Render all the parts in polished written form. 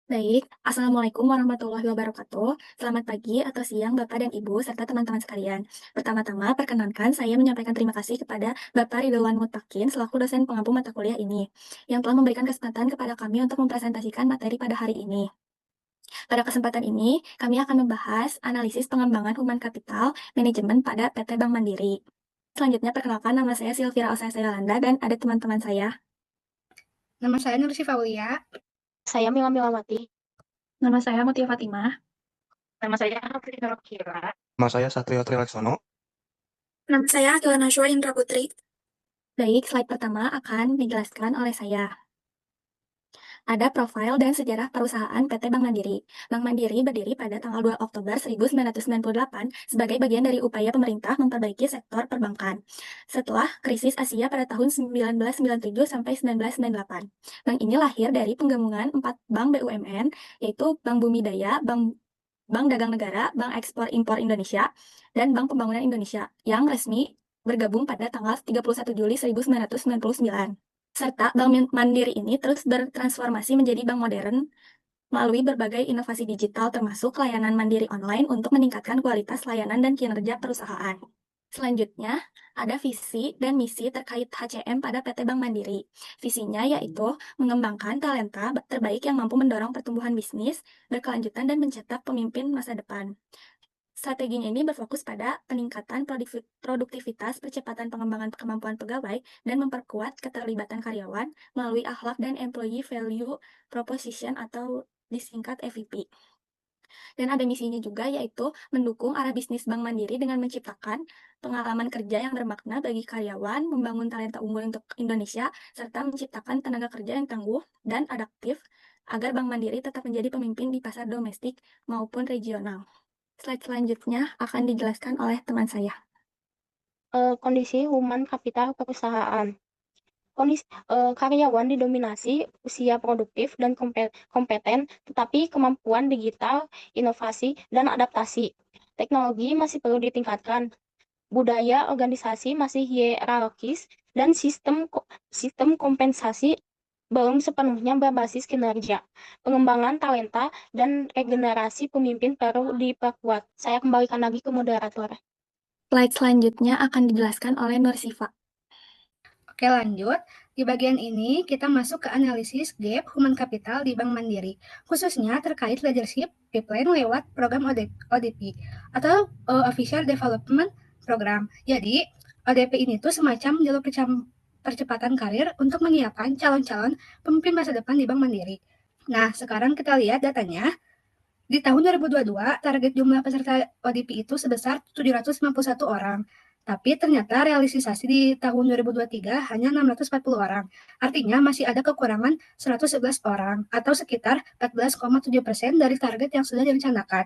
Baik, Assalamualaikum warahmatullahi wabarakatuh. Selamat pagi atau siang Bapak dan Ibu, serta teman-teman sekalian. Pertama-tama, perkenankan saya menyampaikan terima kasih kepada Bapak Ridwan Mutakin selaku dosen pengampu mata kuliah ini, yang telah memberikan kesempatan kepada kami untuk mempresentasikan materi pada hari ini. Pada kesempatan ini, kami akan membahas analisis pengembangan human capital manajemen pada PT Bank Mandiri. Selanjutnya, perkenalkan nama saya Silvira Osaya Yolanda dan ada teman-teman saya. Nama saya Nur Faulia. Saya Mila Milawati. Nama saya Mutia Fatimah. Nama saya Hafri Rokira. Nama saya Satrio Trilaksono. Nama saya Akila Nashwa Indra Putri. Baik, slide pertama akan dijelaskan oleh saya. Ada profil dan sejarah perusahaan PT Bank Mandiri. Bank Mandiri berdiri pada tanggal 2 Oktober 1998 sebagai bagian dari upaya pemerintah memperbaiki sektor perbankan. Setelah krisis Asia pada tahun 1997 sampai 1998. Bank ini lahir dari penggabungan 4 bank BUMN, yaitu Bank Bumi Daya, Bank Dagang Negara, Bank Ekspor Impor Indonesia, dan Bank Pembangunan Indonesia, yang resmi bergabung pada tanggal 31 Juli 1999. Serta Bank Mandiri ini terus bertransformasi menjadi bank modern melalui berbagai inovasi digital termasuk layanan mandiri online untuk meningkatkan kualitas layanan dan kinerja perusahaan. Selanjutnya, ada visi dan misi terkait HCM pada PT Bank Mandiri. Visinya yaitu mengembangkan talenta terbaik yang mampu mendorong pertumbuhan bisnis, berkelanjutan, dan mencetak pemimpin masa depan. Strateginya ini berfokus pada peningkatan produktivitas, percepatan pengembangan kemampuan pegawai, dan memperkuat keterlibatan karyawan melalui akhlak dan employee value proposition atau disingkat EVP. Dan ada misinya juga yaitu mendukung arah bisnis Bank Mandiri dengan menciptakan pengalaman kerja yang bermakna bagi karyawan, membangun talenta unggul untuk Indonesia, serta menciptakan tenaga kerja yang tangguh dan adaptif agar Bank Mandiri tetap menjadi pemimpin di pasar domestik maupun regional. Slide selanjutnya akan dijelaskan oleh teman saya. Kondisi human capital perusahaan. Karyawan didominasi usia produktif dan kompeten, tetapi kemampuan digital, inovasi, dan adaptasi. Teknologi masih perlu ditingkatkan. Budaya organisasi masih hierarkis dan sistem kompensasi belum sepenuhnya berbasis kinerja. Pengembangan talenta dan regenerasi pemimpin perlu diperkuat. Saya kembalikan lagi ke moderator. Slide selanjutnya akan dijelaskan oleh Nur Sifa. Oke, lanjut. Di bagian ini, kita masuk ke analisis gap human capital di Bank Mandiri, khususnya terkait leadership pipeline lewat program ODP, atau Official Development Program. Jadi, ODP ini tuh semacam jalur percepatan karir untuk menyiapkan calon-calon pemimpin masa depan di Bank Mandiri. Nah, sekarang kita lihat datanya. Di tahun 2022, target jumlah peserta ODP itu sebesar 791 orang. Tapi ternyata realisasi di tahun 2023 hanya 640 orang. Artinya masih ada kekurangan 111 orang atau sekitar 14,7% dari target yang sudah direncanakan.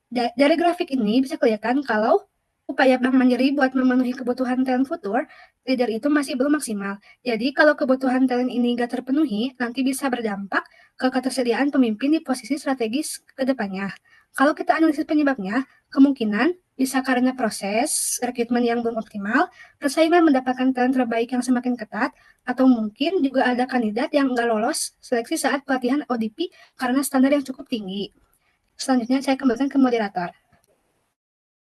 Dari grafik ini bisa kelihatan kalau upaya Bank Mandiri buat memenuhi kebutuhan talent futur leader itu masih belum maksimal. Jadi kalau kebutuhan talent ini nggak terpenuhi, nanti bisa berdampak ke ketersediaan pemimpin di posisi strategis ke depannya. Kalau kita analisis penyebabnya, kemungkinan bisa karena proses rekrutmen yang belum optimal, persaingan mendapatkan talent terbaik yang semakin ketat, atau mungkin juga ada kandidat yang nggak lolos seleksi saat pelatihan ODP karena standar yang cukup tinggi. Selanjutnya saya kembalikan ke moderator.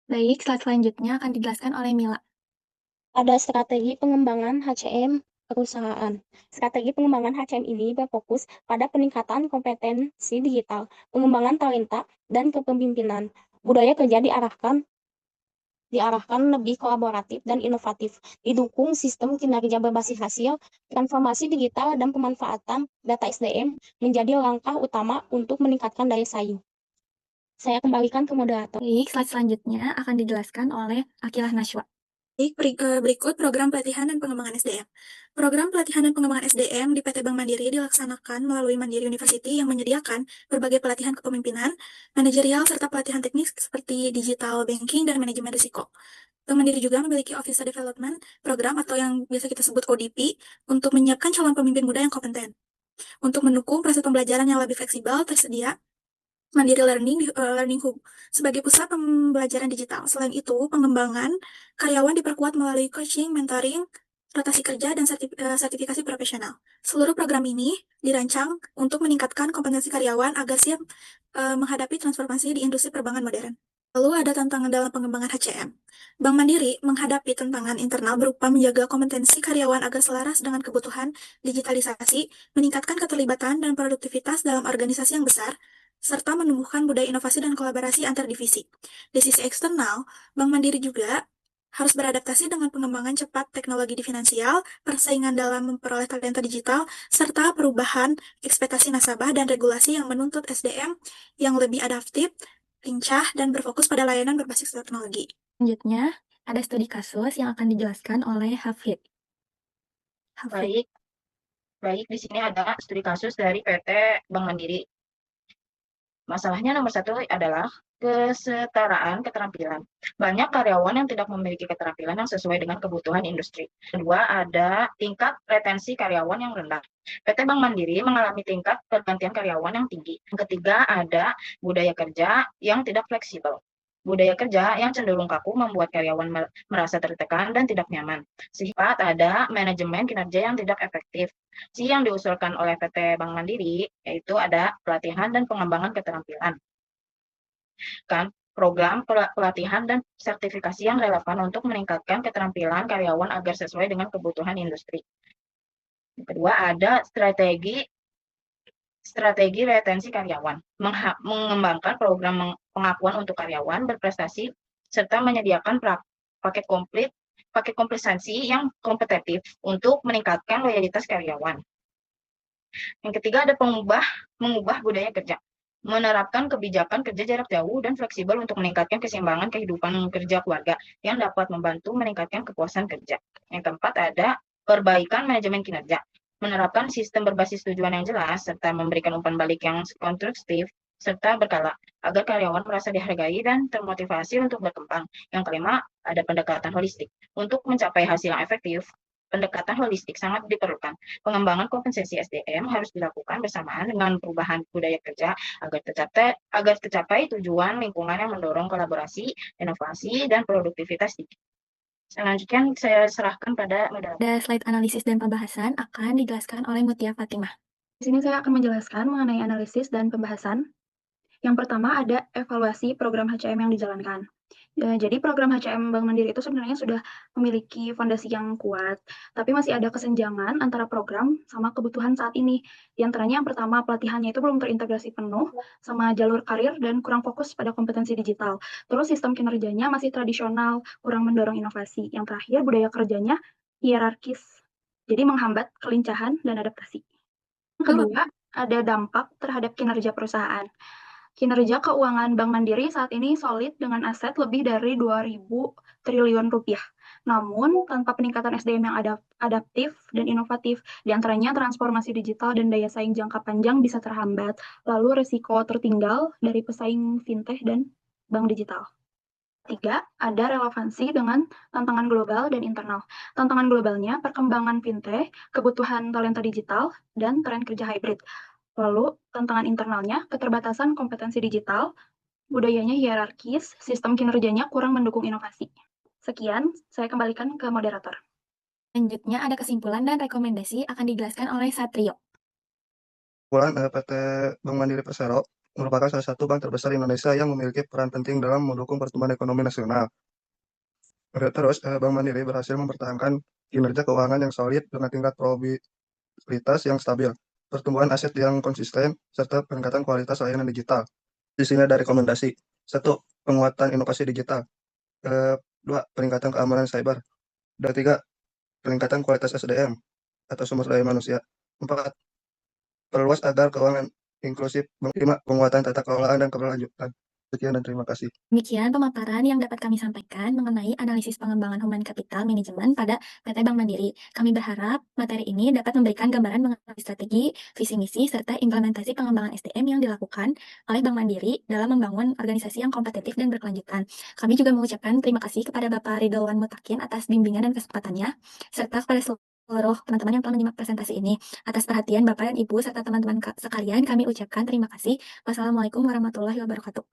Baik, slide selanjutnya akan dijelaskan oleh Mila. Ada strategi pengembangan HCM perusahaan. Strategi pengembangan HCM ini berfokus pada peningkatan kompetensi digital, pengembangan talenta, dan kepemimpinan. Budaya kerja diarahkan lebih kolaboratif dan inovatif, didukung sistem kinerja berbasis hasil, transformasi digital, dan pemanfaatan data SDM menjadi langkah utama untuk meningkatkan daya saing. Saya kembalikan ke moderator. Baik, slide selanjutnya akan dijelaskan oleh Akilah Nashwa. Berikut program pelatihan dan pengembangan SDM. Program pelatihan dan pengembangan SDM di PT Bank Mandiri dilaksanakan melalui Mandiri University yang menyediakan berbagai pelatihan kepemimpinan, manajerial, serta pelatihan teknis seperti digital banking dan manajemen risiko. Bank Mandiri juga memiliki Officer Development Program atau yang biasa kita sebut ODP untuk menyiapkan calon pemimpin muda yang kompeten. Untuk mendukung proses pembelajaran yang lebih fleksibel, tersedia Mandiri Learning Hub sebagai pusat pembelajaran digital. Selain itu, pengembangan karyawan diperkuat melalui coaching, mentoring, rotasi kerja, dan sertifikasi profesional. Seluruh program ini dirancang untuk meningkatkan kompetensi karyawan agar siap menghadapi transformasi di industri perbankan modern. Lalu ada tantangan dalam pengembangan HCM. Bank Mandiri menghadapi tantangan internal berupa menjaga kompetensi karyawan agar selaras dengan kebutuhan digitalisasi, meningkatkan keterlibatan dan produktivitas dalam organisasi yang besar, serta menumbuhkan budaya inovasi dan kolaborasi antar divisi. Di sisi eksternal, Bank Mandiri juga harus beradaptasi dengan pengembangan cepat teknologi di finansial, persaingan dalam memperoleh talenta digital, serta perubahan ekspektasi nasabah dan regulasi yang menuntut SDM yang lebih adaptif, lincah, dan berfokus pada layanan berbasis teknologi. Selanjutnya, ada studi kasus yang akan dijelaskan oleh Hafid. Baik, di sini ada studi kasus dari PT Bank Mandiri. Masalahnya nomor 1 adalah kesetaraan keterampilan. Banyak karyawan yang tidak memiliki keterampilan yang sesuai dengan kebutuhan industri. Kedua, ada tingkat retensi karyawan yang rendah. PT Bank Mandiri mengalami tingkat pergantian karyawan yang tinggi. Yang ketiga, ada budaya kerja yang tidak fleksibel. Budaya kerja yang cenderung kaku membuat karyawan merasa tertekan dan tidak nyaman. Sifat ada manajemen kinerja yang tidak efektif. Yang diusulkan oleh PT Bank Mandiri yaitu ada pelatihan dan pengembangan keterampilan. Program pelatihan dan sertifikasi yang relevan untuk meningkatkan keterampilan karyawan agar sesuai dengan kebutuhan industri. Yang kedua, ada strategi retensi karyawan, mengembangkan program pengakuan untuk karyawan berprestasi, serta menyediakan paket kompensasi yang kompetitif untuk meningkatkan loyalitas karyawan. Yang ketiga, ada mengubah budaya kerja, menerapkan kebijakan kerja jarak jauh dan fleksibel untuk meningkatkan keseimbangan kehidupan kerja keluarga yang dapat membantu meningkatkan kepuasan kerja. Yang keempat, ada perbaikan manajemen kinerja, menerapkan sistem berbasis tujuan yang jelas, serta memberikan umpan balik yang konstruktif, serta berkala, agar karyawan merasa dihargai dan termotivasi untuk berkembang. Yang kelima, ada pendekatan holistik. Untuk mencapai hasil yang efektif, pendekatan holistik sangat diperlukan. Pengembangan kompensasi SDM harus dilakukan bersamaan dengan perubahan budaya kerja agar tercapai tujuan lingkungan yang mendorong kolaborasi, inovasi, dan produktivitas tinggi. Selanjutnya saya serahkan pada moderator. Ada slide analisis dan pembahasan akan dijelaskan oleh Mutia Fatimah. Di sini saya akan menjelaskan mengenai analisis dan pembahasan. Yang pertama ada evaluasi program HCM yang dijalankan. Jadi program HCM Bank Mandiri itu sebenarnya sudah memiliki fondasi yang kuat, tapi masih ada kesenjangan antara program sama kebutuhan saat ini. Di antaranya yang pertama, pelatihannya itu belum terintegrasi penuh sama jalur karir dan kurang fokus pada kompetensi digital. Terus sistem kinerjanya masih tradisional, kurang mendorong inovasi. Yang terakhir, budaya kerjanya hierarkis, jadi menghambat kelincahan dan adaptasi. Kedua, ada dampak terhadap kinerja perusahaan. Kinerja keuangan Bank Mandiri saat ini solid dengan aset lebih dari 2.000 triliun rupiah. Namun, tanpa peningkatan SDM yang adaptif dan inovatif, diantaranya transformasi digital dan daya saing jangka panjang bisa terhambat, lalu risiko tertinggal dari pesaing fintech dan bank digital. Tiga, ada relevansi dengan tantangan global dan internal. Tantangan globalnya, perkembangan fintech, kebutuhan talenta digital, dan tren kerja hybrid. Lalu, tantangan internalnya, keterbatasan kompetensi digital, budayanya hierarkis, sistem kinerjanya kurang mendukung inovasi. Sekian, saya kembalikan ke moderator. Selanjutnya ada kesimpulan dan rekomendasi akan dijelaskan oleh Satrio. Kesimpulan, PT Bank Mandiri Persero merupakan salah satu bank terbesar di Indonesia yang memiliki peran penting dalam mendukung pertumbuhan ekonomi nasional. Terus, Bank Mandiri berhasil mempertahankan kinerja keuangan yang solid dengan tingkat probabilitas yang stabil, pertumbuhan aset yang konsisten, serta peningkatan kualitas layanan digital. Di sini ada rekomendasi. 1. Penguatan inovasi digital. 2. Peningkatan keamanan cyber. Dan 3. Peningkatan kualitas SDM atau sumber daya manusia. 4. Perluas agar keuangan inklusif. 5. Penguatan tata kelola dan keberlanjutan. Sekian dan terima kasih. Demikian pemaparan yang dapat kami sampaikan mengenai analisis pengembangan human capital manajemen pada PT Bank Mandiri. Kami berharap materi ini dapat memberikan gambaran mengenai strategi, visi misi, serta implementasi pengembangan SDM yang dilakukan oleh Bank Mandiri dalam membangun organisasi yang kompetitif dan berkelanjutan. Kami juga mengucapkan terima kasih kepada Bapak Ridwan Mutakin atas bimbingan dan kesempatannya, serta kepada seluruh teman-teman yang telah menyimak presentasi ini. Atas perhatian Bapak dan Ibu serta teman-teman sekalian, kami ucapkan terima kasih. Wassalamualaikum warahmatullahi wabarakatuh.